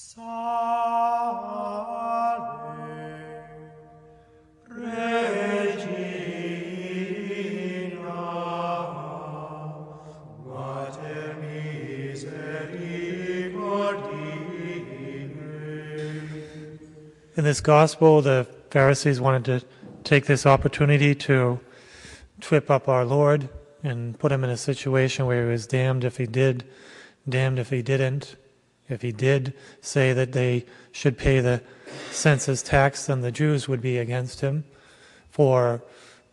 In this gospel, the Pharisees wanted to take this opportunity to trip up our Lord and put him in a situation where he was damned if he did, damned if he didn't. If he did say that they should pay the census tax, then the Jews would be against him for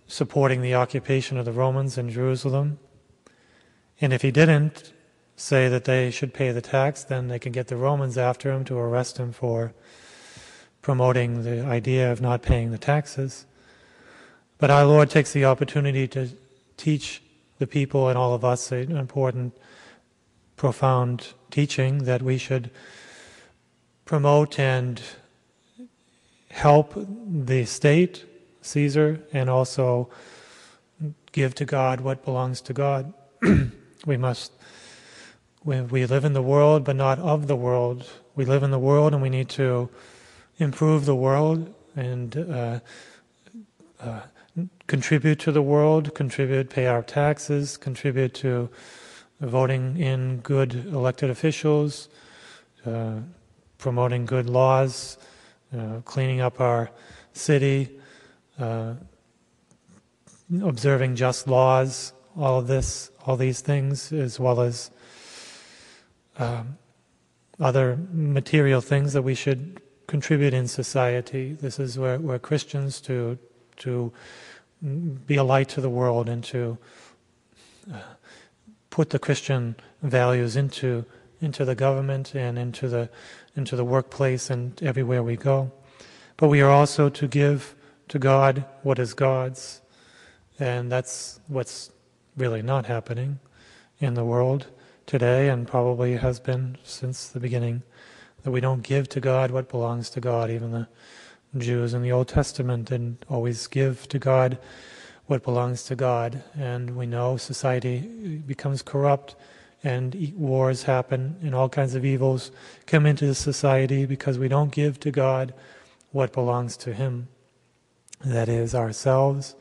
supporting the occupation of the Romans in Jerusalem. And if he didn't say that they should pay the tax, then they could get the Romans after him to arrest him for promoting the idea of not paying the taxes. But our Lord takes the opportunity to teach the people and all of us an important, profound teaching that we should promote and help the state, Caesar, and also give to God what belongs to God. We live in the world, but not of the world. We live in the world, and we need to improve the world and contribute to the world, pay our taxes, contribute to voting in good elected officials, promoting good laws, cleaning up our city, observing just laws, all these things, as well as other material things that we should contribute in society. This is where we're Christians to be a light to the world and to put the Christian values into the government and into the workplace and everywhere we go. But we are also to give to God what is God's, and that's what's really not happening in the world today, and probably has been since the beginning, that we don't give to God what belongs to God. Even the Jews in the Old Testament didn't always give to God what belongs to God. And we know society becomes corrupt and wars happen and all kinds of evils come into the society because we don't give to God what belongs to Him. That is ourselves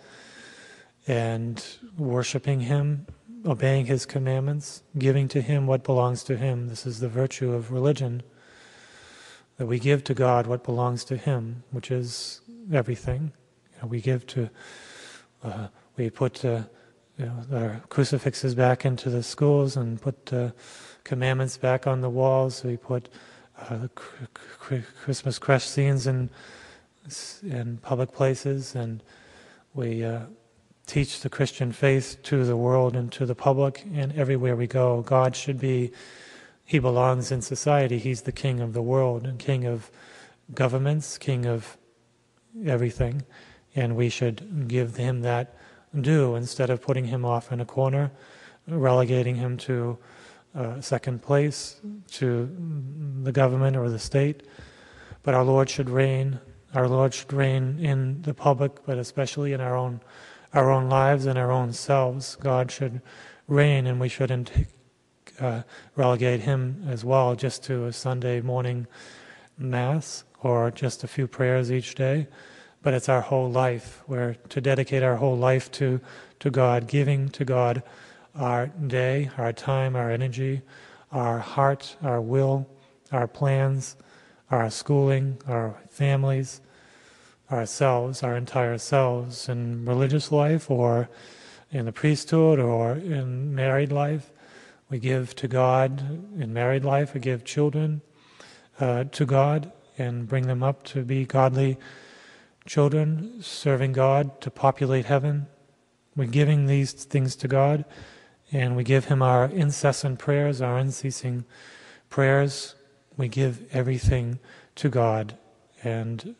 and worshiping Him, obeying His commandments, giving to Him what belongs to Him. This is the virtue of religion, that we give to God what belongs to Him, which is everything. We give to, we put our crucifixes back into the schools and put commandments back on the walls. We put Christmas crest scenes in public places, and we teach the Christian faith to the world and to the public, and everywhere we go. God should be, He belongs in society. He's the king of the world and king of governments, king of everything. And we should give Him that due instead of putting Him off in a corner, relegating Him to second place, to the government or the state. But our Lord should reign. Our Lord should reign in the public, but especially in our own lives and our own selves. God should reign, and we shouldn't relegate Him as well just to a Sunday morning Mass or just a few prayers each day, but it's our whole life. We're to dedicate our whole life to God, giving to God our day, our time, our energy, our heart, our will, our plans, our schooling, our families, ourselves, our entire selves in religious life or in the priesthood or in married life. We give to God in married life. We give children to God and bring them up to be godly children, serving God, to populate heaven. We're giving these things to God, and we give Him our incessant prayers, our unceasing prayers. We give everything to God, and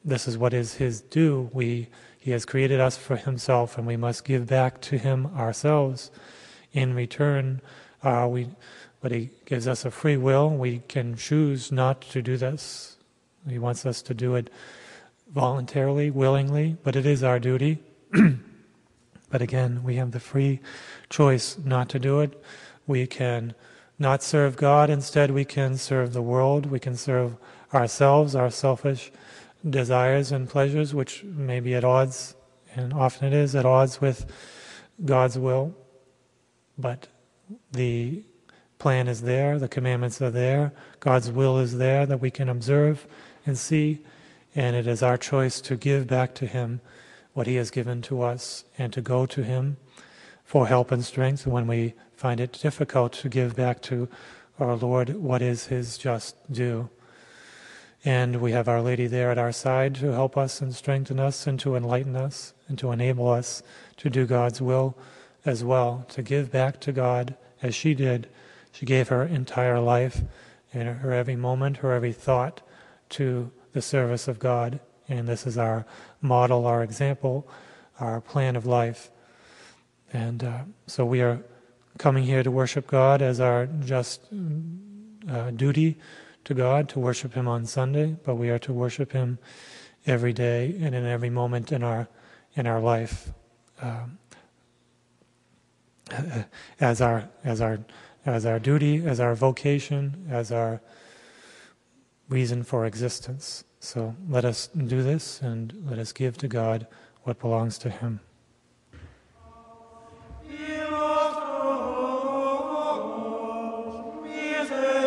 this is what is His due. He has created us for Himself, and we must give back to Him ourselves. In return, but He gives us a free will. We can choose not to do this. He wants us to do it voluntarily, willingly, but it is our duty. But again, we have the free choice not to do it. We can not serve God. Instead, we can serve the world. We can serve ourselves, our selfish desires and pleasures, which may be at odds, and often it is, at odds with God's will. But the plan is there, the commandments are there, God's will is there that we can observe and see, and it is our choice to give back to Him what He has given to us, and to go to Him for help and strength when we find it difficult to give back to our Lord what is His just due. And we have Our Lady there at our side to help us and strengthen us and to enlighten us and to enable us to do God's will as well, to give back to God as she did. She gave her entire life and her every moment, her every thought to the service of God. And this is our model, our example, our plan of life. And so we are coming here to worship God as our just duty to God, to worship Him on Sunday, but we are to worship Him every day and in every moment in our life, as our duty, as our vocation, as our reason for existence. So let us do this, and let us give to God what belongs to Him. Miserere